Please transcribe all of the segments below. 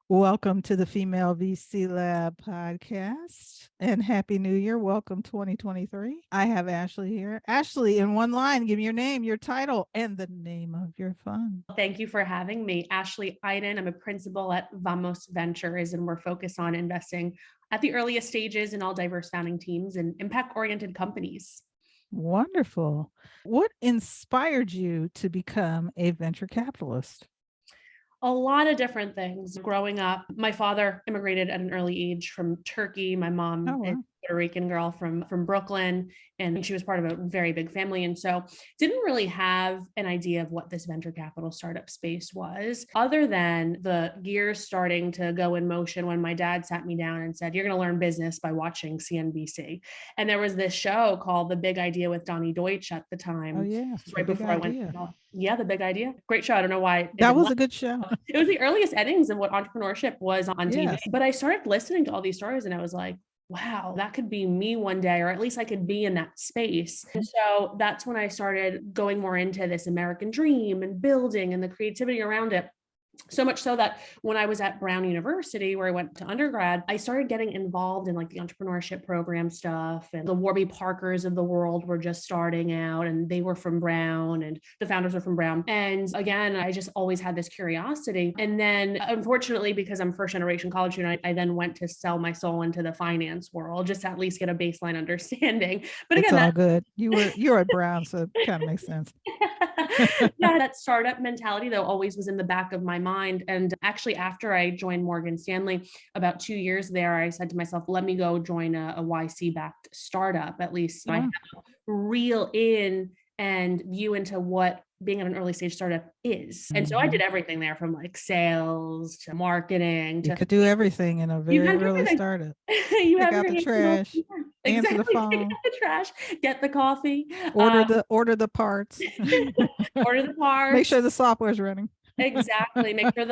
Welcome to the Female VC Lab podcast and Happy New Year. Welcome 2023. I have Ashley here. Ashley, in one line, give me your name, your title, and the name of your fund. Thank you for having me. Ashley Aydin. I'm a principal at VamosVentures, and we're focused on investing at the earliest stages in all diverse founding teams and impact-oriented companies. Wonderful. What inspired you to become a venture capitalist? A lot of different things. Growing up, my father immigrated at an early age from Turkey. My mom Oh, wow. is a Puerto Rican girl from Brooklyn, and she was part of a very big family. And so didn't really have an idea of what this venture capital startup space was, other than the gears starting to go in motion when my dad sat me down and said, "You're going to learn business by watching CNBC." And there was this show called The Big Idea with Donnie Deutsch at the time. Oh, yeah. Right before I went. Yeah, The Big Idea. Great show. I don't know why. That was a good show. It was the earliest innings of what entrepreneurship was on TV. Yes. But I started listening to all these stories and I was like, wow, that could be me one day, or at least I could be in that space. And so that's when I started going more into this American dream and building and the creativity around it. So much so that when I was at Brown University, where I went to undergrad, I started getting involved in like the entrepreneurship program stuff, and the Warby Parkers of the world were just starting out and they were from Brown and the founders were from Brown. And again, I just always had this curiosity. And then unfortunately, because I'm first generation college student, I then went to sell my soul into the finance world, just to at least get a baseline understanding. But again, it's all good. You're at Brown, so it kind of makes sense. Yeah, that startup mentality though always was in the back of my mind. And actually, after I joined Morgan Stanley, about 2 years there, I said to myself, let me go join a YC backed startup. At least I have a real in and view into what being at an early stage startup is. And so I did everything there, from like sales to marketing. You could do everything in a very early startup. You Pick out the trash, answer the phone, pick out the trash, get the coffee, order the parts, order the parts, make sure the software is running. Exactly. Make sure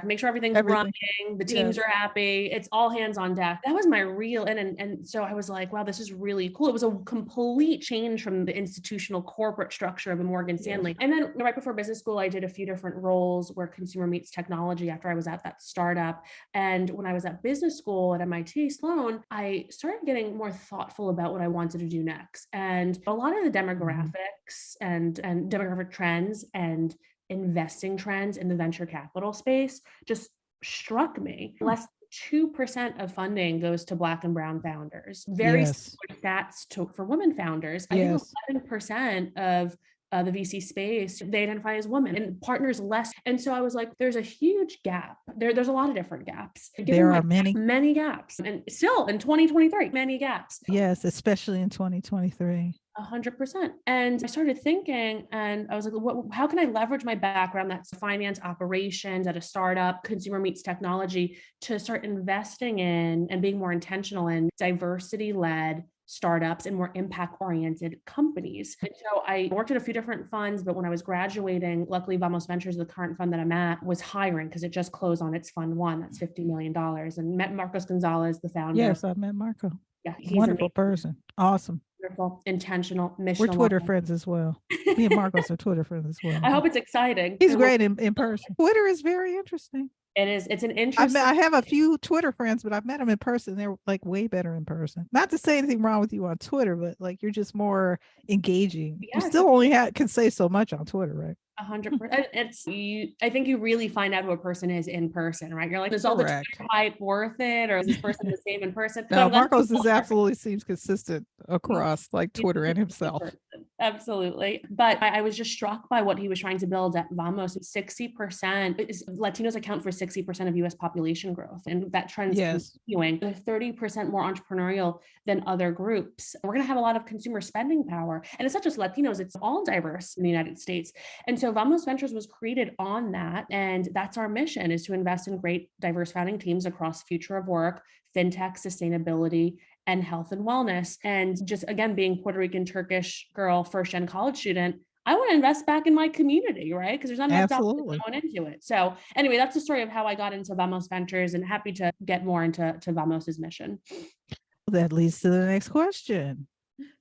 make sure everything's running, the teams are happy, it's all hands on deck. That was my real and so I was like, wow, this is really cool. It was a complete change from the institutional corporate structure of a Morgan Stanley. And then right before business school, I did a few different roles where consumer meets technology after I was at that startup. And when I was at business school at MIT Sloan, I started getting more thoughtful about what I wanted to do next. And a lot of the demographics and demographic trends and investing trends in the venture capital space just struck me. Less than 2% of funding goes to Black and Brown founders. Very similar stats for women founders. I think 11% of the VC space, they identify as women, and partners less. And so I was like, there's a huge gap. There's a lot of different gaps. There are many gaps. And still in 2023, many gaps. Yes, especially in 2023. 100%. And I started thinking, and I was like, how can I leverage my background, that's finance operations at a startup, consumer meets technology, to start investing in and being more intentional in diversity-led startups and more impact-oriented companies. And so I worked at a few different funds, but when I was graduating, luckily VamosVentures, the current fund that I'm at, was hiring because it just closed on its fund one, that's $50 million, and met Marcos Gonzalez, the founder. Yes, I met Marco. Yeah, he's a wonderful person. Awesome. Wonderful, intentional, missional. We're Twitter friends as well. Me and Marcos are Twitter friends as well. I hope it's exciting. He's great in person. Twitter is very interesting. It is. It's an interesting. I have a few Twitter friends, but I've met them in person. They're like way better in person. Not to say anything wrong with you on Twitter, but like you're just more engaging. Yes. You still only can say so much on Twitter, right? 100%. I think you really find out who a person is in person, right? You're like, is all the Twitter hype worth it, or is this person the same in person? No, Marcos absolutely seems consistent across like Twitter and himself. Absolutely. But I was just struck by what he was trying to build at Vamos. 60% Latinos account for 60% of US population growth. And that trend is continuing. They're 30% more entrepreneurial than other groups. We're going to have a lot of consumer spending power. And it's not just Latinos, it's all diverse in the United States. And so VamosVentures was created on that. And that's our mission, is to invest in great diverse founding teams across future of work, fintech, sustainability, and health and wellness. And just again, being Puerto Rican, Turkish girl, first-gen college student, I want to invest back in my community, right? Because there's not enough dollars going into it. So anyway, that's the story of how I got into VamosVentures, and happy to get more into Vamos's mission. That leads to the next question.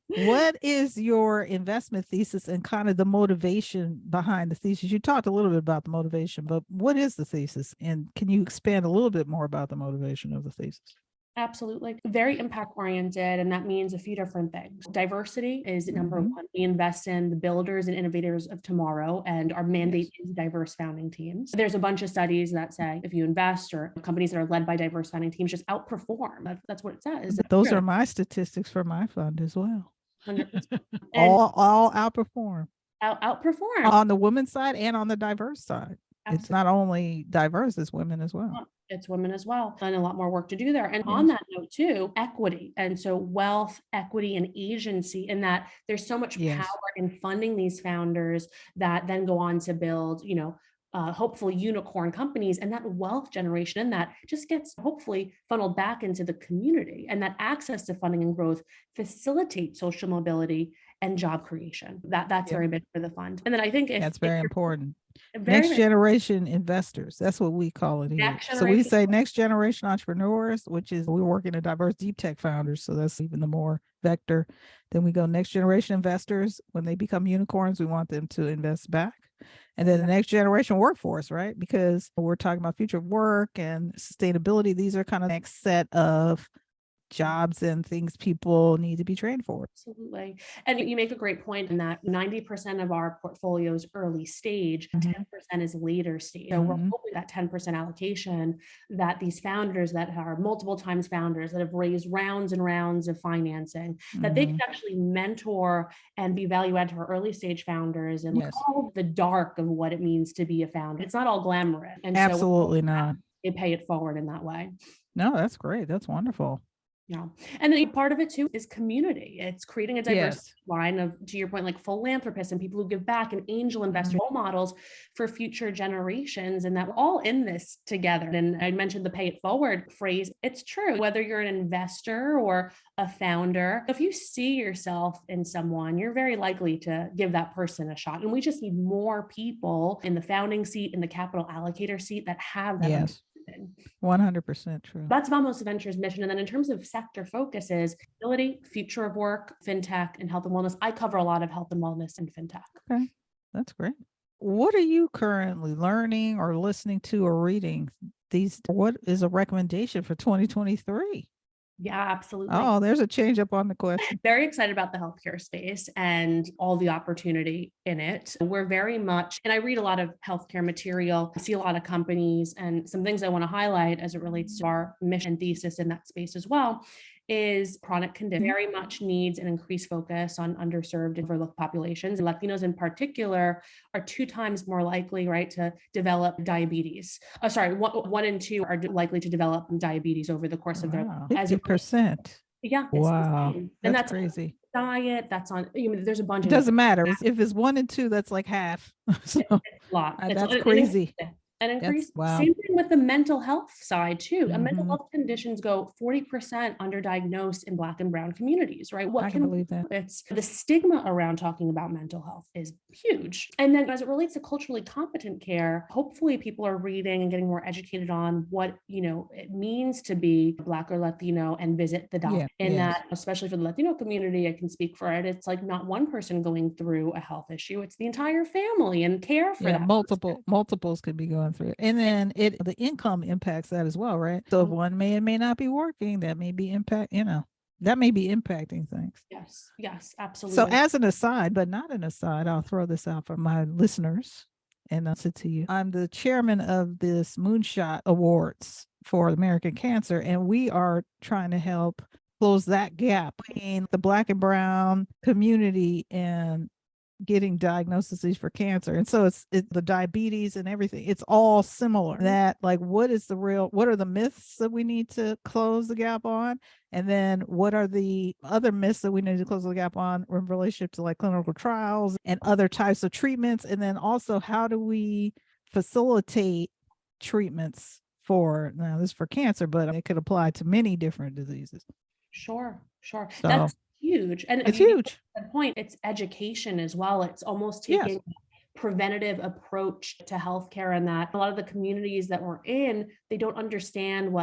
What is your investment thesis and kind of the motivation behind the thesis? You talked a little bit about the motivation, but what is the thesis? And can you expand a little bit more about the motivation of the thesis? Absolutely. Very impact oriented. And that means a few different things. Diversity is number one. We invest in the builders and innovators of tomorrow, and our mandate is diverse founding teams. There's a bunch of studies that say if you invest or companies that are led by diverse founding teams just outperform. That's what it says. Those are my statistics for my fund as well. 100%. all outperform. Outperform On the women's side and on the diverse side. Absolutely. It's not only diverse, it's women as well. It's women as well, and a lot more work to do there. And on that note too, equity. And so wealth, equity, and agency, in that there's so much power in funding these founders that then go on to build, hopefully unicorn companies, and that wealth generation and that just gets hopefully funneled back into the community, and that access to funding and growth facilitates social mobility and job creation. That's very big for the fund. And then I think that's very important. Next generation investors. That's what we call it here. So we say next generation entrepreneurs, which is we're working at diverse deep tech founders. So that's even the more vector. Then we go next generation investors. When they become unicorns, we want them to invest back. And then the next generation workforce, right? Because we're talking about future work and sustainability. These are kind of the next set of jobs and things people need to be trained for. Absolutely. And you make a great point in that 90% of our portfolio is early stage, 10% is later stage. So we're hoping that 10% allocation, that these founders that are multiple times founders that have raised rounds and rounds of financing, that they can actually mentor and be value add to our early stage founders and all the dark of what it means to be a founder. It's not all glamorous. And absolutely not. They pay it forward in that way. No, that's great. That's wonderful. Yeah. And then part of it too is community. It's creating a diverse line of, to your point, like philanthropists and people who give back and angel investors, role models for future generations. And that we're all in this together. And I mentioned the pay it forward phrase. It's true. Whether you're an investor or a founder, if you see yourself in someone, you're very likely to give that person a shot. And we just need more people in the founding seat, in the capital allocator seat that have that. Yes. 100% true. That's VamosVentures' mission. And then in terms of sector focuses, ability, future of work, fintech, and health and wellness. I cover a lot of health and wellness and fintech. Okay, that's great. What are you currently learning or listening to or reading what is a recommendation for 2023? Yeah, absolutely. Oh, there's a change up on the question. Very excited about the healthcare space and all the opportunity in it. We're very much, and I read a lot of healthcare material, I see a lot of companies, and some things I want to highlight as it relates to our mission thesis in that space as well is chronic condition very much needs an increased focus on underserved and overlooked populations. And Latinos in particular are 2 times more likely, right, to develop diabetes. One in 2 are likely to develop diabetes over the course of their life. 50%. Yeah. Wow. And that's crazy. Diet, that's on, there's a bunch. It doesn't matter. If it's 1 in 2, that's like half. So, it's a lot. That's crazy. An increase. Wow. Same thing with the mental health side too. Mental health conditions go 40% underdiagnosed in Black and brown communities, right? I can believe that. It's the stigma around talking about mental health is huge. And then as it relates to culturally competent care, hopefully people are reading and getting more educated on what, it means to be Black or Latino and visit the doctor. That, especially for the Latino community, I can speak for it. It's like not one person going through a health issue. It's the entire family and care for that. Multiples could be going through it. And then the income impacts that as well, right? So if one may not be working, that may be impacting things. Yes, absolutely. So as an aside, but not an aside, I'll throw this out for my listeners and I'll say to you, I'm the chairman of this Moonshot Awards for American Cancer, and we are trying to help close that gap between the Black and brown community and getting diagnoses for cancer. And so it's the diabetes and everything, it's all similar. That like, what are the myths that we need to close the gap on? And then what are the other myths that we need to close the gap on in relationship to like clinical trials and other types of treatments? And then also, how do we facilitate treatments now this is for cancer, but it could apply to many different diseases. Sure. So, that's huge. And it's huge. At that point, it's education as well. It's almost taking preventative approach to healthcare, and that a lot of the communities that we're in, they don't understand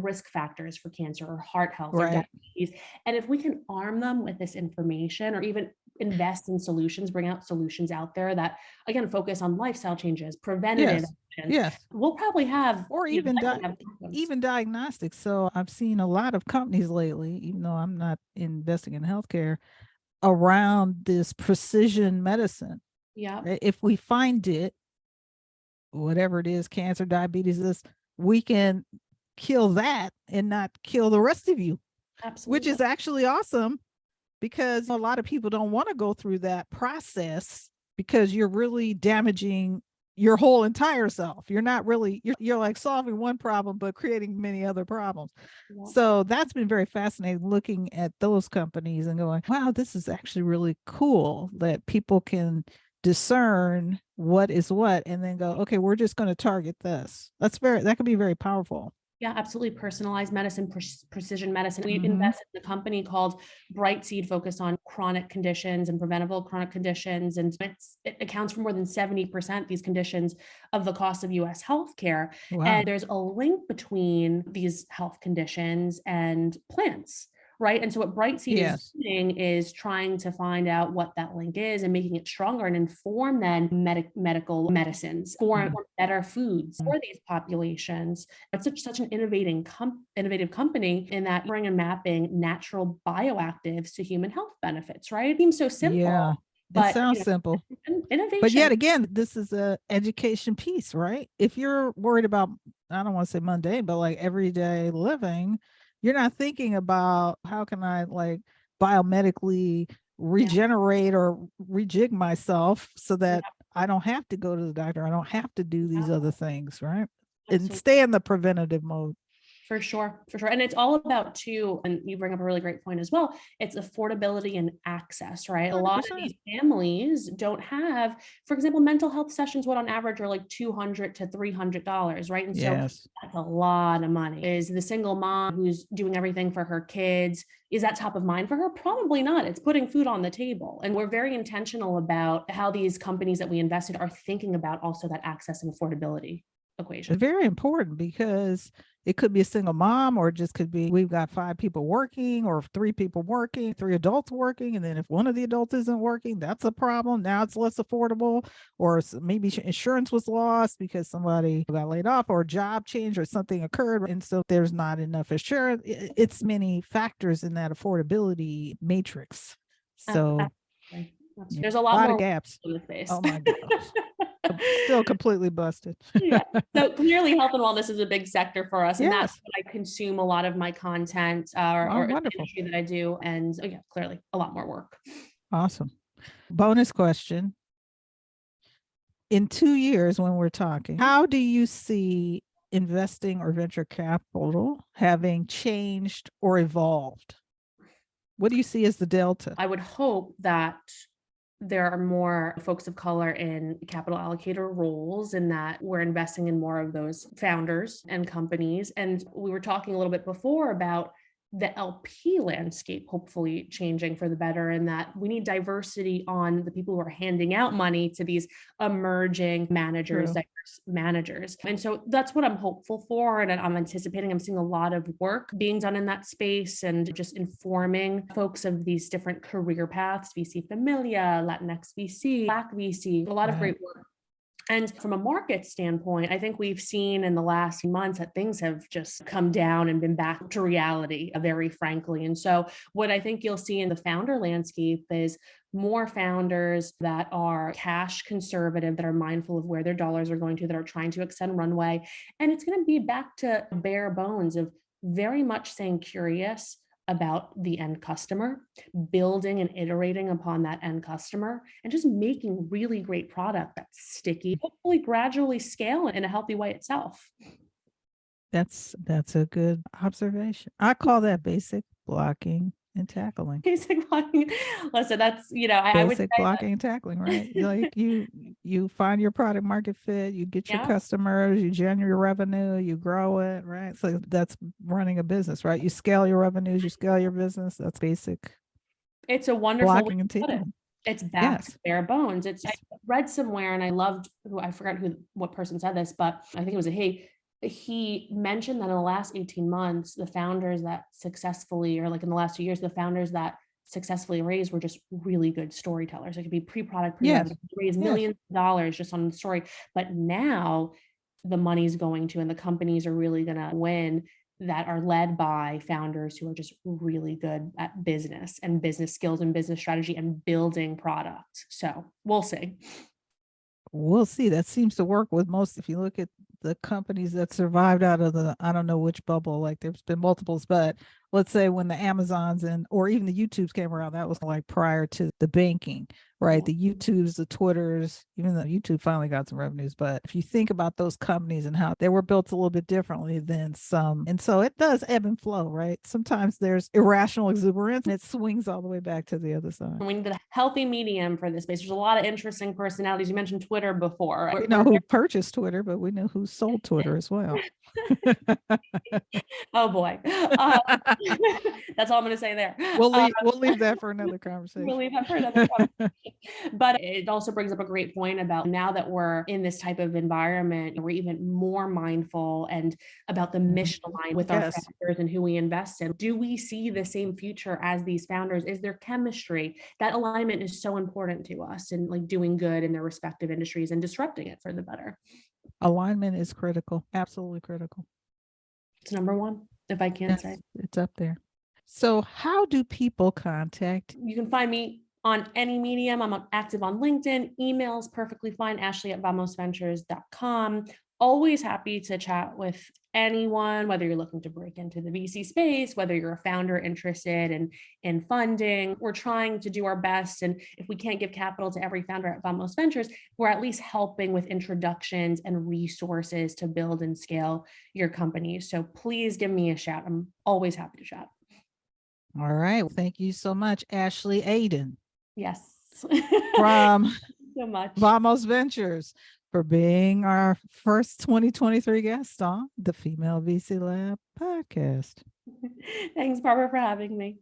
risk factors for cancer or heart health or Right. diabetes. And if we can arm them with this information, or even invest in solutions, bring out solutions out there that, again, focus on lifestyle changes, preventative Yes. actions, Yes. we'll probably have, Or you know, even likely have outcomes. even diagnostics. So I've seen a lot of companies lately, even though I'm not investing in healthcare, around this precision medicine. Yeah, Right? If we find it, whatever it is, cancer, diabetes, this, we can kill that and not kill the rest of you, which absolutely. is actually awesome, because a lot of people don't want to go through that process because you're really damaging your whole entire self. You're not really, you're like solving one problem, but creating many other problems. Yeah. So that's been very fascinating, looking at those companies and going, wow, this is actually really cool that people can discern what is what and then go, okay, we're just going to target this. That can be very powerful. Yeah, absolutely. Personalized medicine, precision medicine. We Mhm. invested in a company called Brightseed, focused on chronic conditions and preventable chronic conditions. And it accounts for more than 70%, these conditions, of the cost of US healthcare. Wow. And there's a link between these health conditions and plants, right? And so what Brightseed Yes. is doing is trying to find out what that link is and making it stronger and inform then medical medicines for better foods for these populations. It's such an innovative company in that bringing and mapping natural bioactives to human health benefits, right? It seems so simple. Yeah, but it sounds simple. Innovation. But yet again, this is a education piece, right? If you're worried about, I don't want to say mundane, but like everyday living, you're not thinking about how can I like biomedically regenerate or rejig myself so that I don't have to go to the doctor. I don't have to do these other things, right? And stay in the preventative mode. For sure. And it's all about too, and you bring up a really great point as well, it's affordability and access, right? 100%. A lot of these families don't have, for example, mental health sessions, what on average are like $200 to $300, right? And so that's a lot of money. Is the single mom who's doing everything for her kids, is that top of mind for her? Probably not. It's putting food on the table. And we're very intentional about how these companies that we invested are thinking about also that access and affordability equation. It's very important, because it could be a single mom, or it just could be we've got 5 people working, or 3 people working, 3 adults working. And then if one of the adults isn't working, that's a problem. Now it's less affordable, or maybe insurance was lost because somebody got laid off, or a job change, or something occurred. And so there's not enough insurance. It's many factors in that affordability matrix. So there's a lot more of gaps in the space. Oh my gosh. Still completely busted. Yeah. So clearly health and wellness is a big sector for us. And Yes. that's what I consume a lot of my content or the industry that I do. And yeah, clearly a lot more work. Awesome. Bonus question. In 2 years, when we're talking, how do you see investing or venture capital having changed or evolved? What do you see as the delta? I would hope that there are more folks of color in capital allocator roles, and that we're investing in more of those founders and companies. And we were talking a little bit before about the LP landscape hopefully changing for the better, and that we need diversity on the people who are handing out money to these emerging managers, diverse managers. And so that's what I'm hopeful for. And I'm anticipating, I'm seeing a lot of work being done in that space, and just informing folks of these different career paths, VC Familia, Latinx VC, Black VC, a lot of great work. And from a market standpoint, I think we've seen in the last few months that things have just come down and been back to reality, very frankly. And so what I think you'll see in the founder landscape is more founders that are cash conservative, that are mindful of where their dollars are going to, that are trying to extend runway. And it's going to be back to bare bones of very much staying curious about the end customer, building and iterating upon that end customer, and just making really great product that's sticky, hopefully gradually scale in a healthy way itself. That's a good observation. I call that basic blocking and tackling. Basic blocking. Listen, that's, I would say blocking and tackling, right? Like you find your product market fit, you get your customers, you generate your revenue, you grow it, right? So that's running a business, right? You scale your revenues, you scale your business. That's basic. It's a wonderful blocking and tackling. It's back Yes. to bare bones. I Yes. read somewhere, and I loved I forgot what person said this, but I think it was he mentioned that in the last 18 months, the founders that successfully, or like in the last 2 years, the founders that successfully raised were just really good storytellers. It could be pre-product, Yes. pre-revenue, raise Yes. millions of dollars just on the story. But now the money's going to, and the companies are really going to win, that are led by founders who are just really good at business and business skills and business strategy and building products. So we'll see. We'll see. That seems to work with most. If you look at the companies that survived out of the, I don't know which bubble, like there's been multiples, but let's say when the Amazons or even the YouTubes came around, that was like prior to the banking, right? The YouTubes, the Twitters, even though YouTube finally got some revenues. But if you think about those companies and how they were built a little bit differently than some, and so it does ebb and flow, right? Sometimes there's irrational exuberance and it swings all the way back to the other side. We need a healthy medium for this space. There's a lot of interesting personalities. You mentioned Twitter before. We know who purchased Twitter, but we know who sold Twitter as well. Oh boy. That's all I'm going to say there. We'll leave that for another conversation. We'll leave that for another conversation. But it also brings up a great point about now that we're in this type of environment, we're even more mindful and about the mission aligned with our founders and who we invest in. Do we see the same future as these founders? Is there chemistry? That alignment is so important to us, and like doing good in their respective industries and disrupting it for the better. Alignment is critical. Absolutely critical. It's number one, if I can't say. It's up there. So how do people contact? You can find me on any medium. I'm active on LinkedIn. Email's perfectly fine. Ashley@VamosVentures.com. Always happy to chat with anyone, whether you're looking to break into the VC space, whether you're a founder interested in funding. We're trying to do our best. And if we can't give capital to every founder at Vamos Ventures, we're at least helping with introductions and resources to build and scale your company. So please give me a shout. I'm always happy to chat. All right. Well, thank you so much, Ashley Aydin. Yes. From so much. Vamos Ventures, for being our first 2023 guest on the Female VC Lab podcast. Thanks, Barbara, for having me.